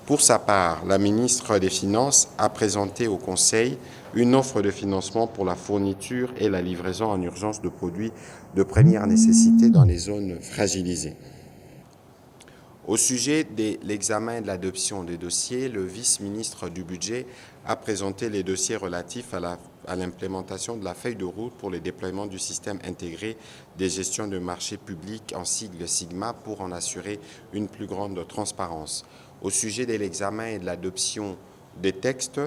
Pour sa part, la ministre des Finances a présenté au Conseil une offre de financement pour la fourniture et la livraison en urgence de produits de première nécessité dans les zones fragilisées. Au sujet de l'examen et de l'adoption des dossiers, le vice-ministre du Budget a présenté les dossiers relatifs à l'implémentation de la feuille de route pour le déploiement du système intégré des gestions de marchés publics en sigle SIGMA pour en assurer une plus grande transparence. Au sujet de l'examen et de l'adoption des textes,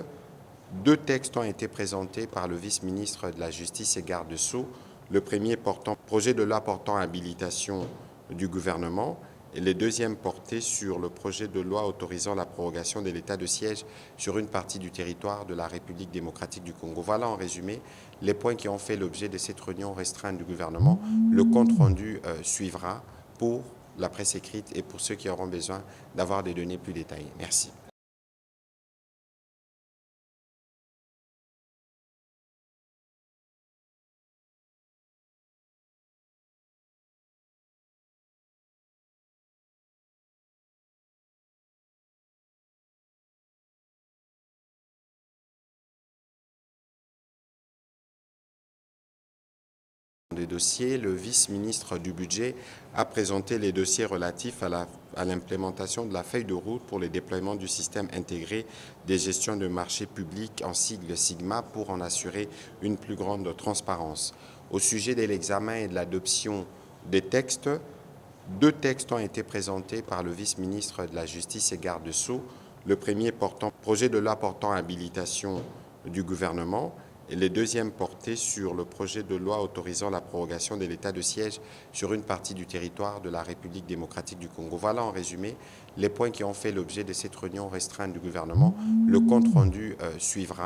2 textes ont été présentés par le vice-ministre de la Justice et garde des Sceaux. Le premier portant projet de loi portant habilitation du gouvernement et le deuxième portait sur le projet de loi autorisant la prorogation de l'état de siège sur une partie du territoire de la République démocratique du Congo. Voilà en résumé les points qui ont fait l'objet de cette réunion restreinte du gouvernement. Le compte-rendu suivra pour la presse écrite et pour ceux qui auront besoin d'avoir des données plus détaillées. Merci. Des dossiers, le vice-ministre du Budget a présenté les dossiers relatifs à l'implémentation de la feuille de route pour le déploiement du système intégré des gestions de marchés publics en sigle SIGMA pour en assurer une plus grande transparence. Au sujet de l'examen et de l'adoption des textes, 2 textes ont été présentés par le vice-ministre de la Justice et garde des Sceaux. Le premier portant projet de loi portant habilitation du gouvernement et le deuxième portait sur le projet de loi autorisant la prorogation de l'état de siège sur une partie du territoire de la République démocratique du Congo. Voilà en résumé les points qui ont fait l'objet de cette réunion restreinte du gouvernement. Le compte-rendu suivra.